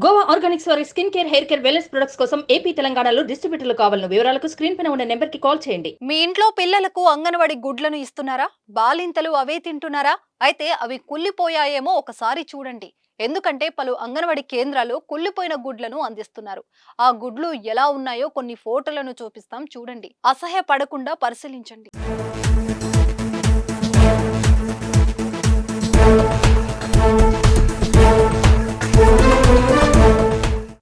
Goa Organics వారి skin care, hair care, wellness products కోసం AP, తెలంగాణలో డిస్ట్రిబ్యూటర్లు కావాలను వివరాలకు స్క్రీన్ పైన ఉన్న నెంబర్ కి కాల్ చేయండి. మీ ఇంట్లో పిల్లలకు అంగన్వాడీ గుడ్లను ఇస్తున్నారా? బాలింతలు అవే తింటున్నారా? అయితే అవి కుళ్ళిపోయాయేమో ఒకసారి చూడండి. ఎందుకంటే పలు అంగన్వాడీ కేంద్రాలు కుళ్ళిపోయిన గుడ్లను అందిస్తున్నారు. ఆ గుడ్లు ఎలా ఉన్నాయో కొన్ని ఫోటోలను చూపిస్తాం, చూడండి. అసహ్యపడకుండా పరిశీలించండి.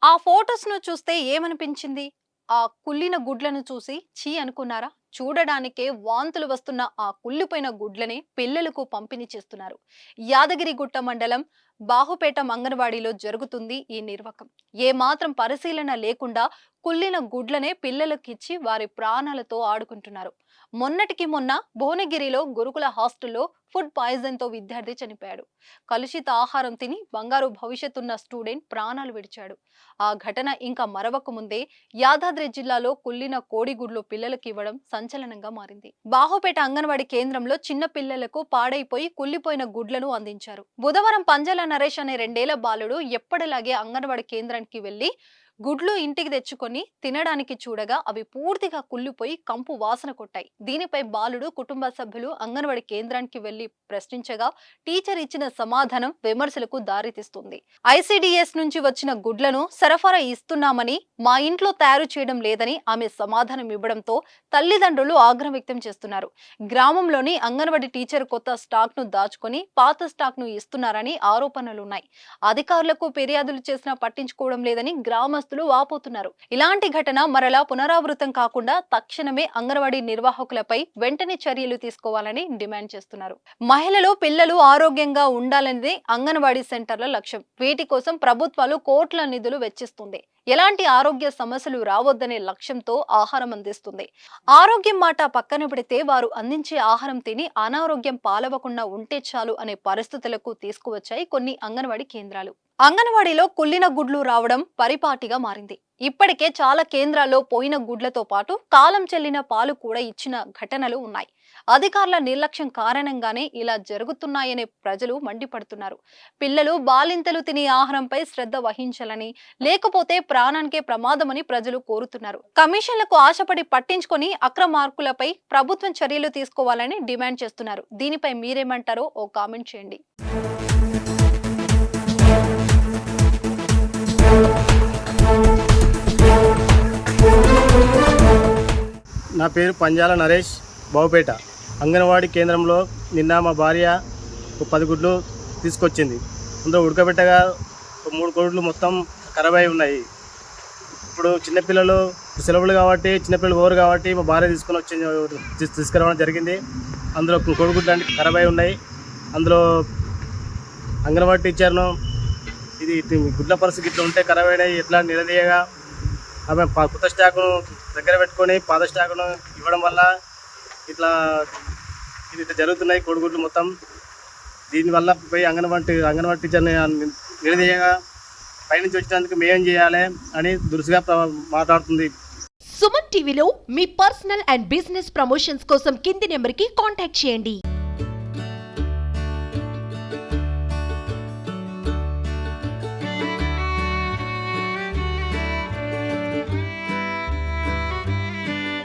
ఆ ఫోటోస్ ను చూస్తే ఏమనిపించింది? ఆ కుళ్ళిన గుడ్లను చూసి ఛీ అనుకున్నారా? చూడడానికే వాంతులు వస్తున్న ఆ కుళ్ళిపోయిన గుడ్లనే పిల్లలకు పంపిణీ చేస్తున్నారు. యాదగిరిగుట్ట మండలం బాహుపేట అంగన్వాడీలో జరుగుతుంది ఈ నిర్వాకం. ఏ మాత్రం పరిశీలన లేకుండా కుళ్ళిన గుడ్లనే పిల్లలకిచ్చి వారి ప్రాణాలతో ఆడుకుంటున్నారు. మొన్నటికి మొన్న భువనగిరిలో గురుకుల హాస్టల్లో ఫుడ్ పాయిజన్ తో విద్యార్థి చనిపోయాడు. కలుషిత ఆహారం తిని బంగారు భవిష్యత్తున్న స్టూడెంట్ ప్రాణాలు విడిచాడు. ఆ ఘటన ఇంకా మరవక ముందే యాదాద్రి జిల్లాలో కుళ్ళిన కోడిగుడ్లు పిల్లలకు ఇవ్వడం సంచలనంగా మారింది. బాహుపేట అంగన్వాడీ కేంద్రంలో చిన్న పిల్లలకు పాడైపోయి కుళ్ళిపోయిన గుడ్లను అందించారు. బుధవారం పంజాల నరేష్ అనే 2 ఏళ్ల బాలుడు ఎప్పటిలాగే అంగన్వాడీ కేంద్రానికి వెళ్లి గుడ్లు ఇంటికి తెచ్చుకొని తినడానికి చూడగా అవి పూర్తిగా కుళ్ళిపోయి కంపు వాసన కొట్టాయి. దీనిపై బాలుడు కుటుంబ సభ్యులు అంగన్వాడీ కేంద్రానికి వెళ్లి ప్రశ్నించగా టీచర్ ఇచ్చిన సమాధానం విమర్శలకు దారితీస్తుంది. ఐసిడిఎస్ నుంచి వచ్చిన గుడ్లను సరఫరా ఇస్తున్నామని, మా ఇంట్లో తయారు చేయడం లేదని ఆమె సమాధానం ఇవ్వడంతో తల్లిదండ్రులు ఆగ్రహం వ్యక్తం చేస్తున్నారు. గ్రామంలోని అంగన్వాడీ టీచర్ కొత్త స్టాక్ ను దాచుకొని పాత స్టాక్ ను ఇస్తున్నారని ఆరోపణలున్నాయి. అధికారులకు ఫిర్యాదులు చేసినా పట్టించుకోవడం లేదని గ్రామస్తులు వాపోతున్నారు. ఇలాంటి ఘటన మరలా పునరావృతం కాకుండా తక్షణమే అంగన్వాడీ నిర్వాహకులపై వెంటనే చర్యలు తీసుకోవాలని డిమాండ్ చేస్తున్నారు. మహిళలు, పిల్లలు ఆరోగ్యంగా ఉండాలనేది అంగన్వాడీ సెంటర్ల లక్ష్యం. వీటి కోసం ప్రభుత్వాలు కోట్ల నిధులు వెచ్చిస్తుంది. ఎలాంటి ఆరోగ్య సమస్యలు రావద్దనే లక్ష్యంతో ఆహారం అందిస్తుంది. ఆరోగ్యం మాట పక్కన పెడితే వారు అందించే ఆహారం తిని అనారోగ్యం పాలవకుండా ఉంటే చాలు అనే పరిస్థితులకు తీసుకువచ్చాయి కొన్ని అంగన్వాడీ కేంద్రాలు. అంగన్వాడీలో కుళ్ళిన గుడ్లు రావడం పరిపాటిగా మారింది. ఇప్పటికే చాలా కేంద్రాల్లో పోయిన గుడ్లతో పాటు కాలం చెల్లిన పాలు కూడా ఇచ్చిన ఘటనలు ఉన్నాయి. అధికారుల నిర్లక్ష్యం కారణంగానే ఇలా జరుగుతున్నాయనే ప్రజలు మండిపడుతున్నారు. పిల్లలు, బాలింతలు తినే ఆహారంపై శ్రద్ధ వహించాలని, లేకపోతే ప్రాణానికే ప్రమాదమని ప్రజలు కోరుతున్నారు. కమిషన్లకు ఆశపడి పట్టించుకొని అక్రమార్కులపై ప్రభుత్వం చర్యలు తీసుకోవాలని డిమాండ్ చేస్తున్నారు. దీనిపై మీరేమంటారో ఓ కామెంట్ చేయండి. నా పేరు పంజాల నరేష్, బావుపేట అంగన్వాడీ కేంద్రంలో నిన్న మా భార్య 10 గుడ్లు తీసుకొచ్చింది. అందులో ఉడకబెట్టగా 3 గుడ్లు మొత్తం ఖరాబ్ అయి ఉన్నాయి. ఇప్పుడు చిన్నపిల్లలు సెలవులు కాబట్టి చిన్నపిల్లలు ఓరు కాబట్టి మా భార్య తీసుకురావడం జరిగింది. అందులో కోడిగుడ్లు అంటే ఖరాబ్ అయి ఉన్నాయి. అందులో అంగన్వాడీ టీచర్ను ఇది గుడ్ల పరిస్థితి ఇట్లా ఉంటే ఖరాబ్ అయినాయి, ఎట్లా నిలదీయగా ఆమె కొత్త స్టాకును దగ్గర పెట్టుకొని పాత స్టాకును ఇవ్వడం వల్ల ఇట్లా జరుగుతున్నాయి కోడిగుడ్లు మొత్తం. దీనివల్ల పోయి అంగన్వాడీ టీచర్ని నిలదీయగా పైనుంచి వచ్చినందుకు మేం చేయాలి అని దురుసుగా మాట్లాడుతుంది. సుమన్ టీవీలో మీ పర్సనల్ అండ్ బిజినెస్ ప్రమోషన్స్ కోసం కింది నెంబర్కి కాంటాక్ట్ చేయండి.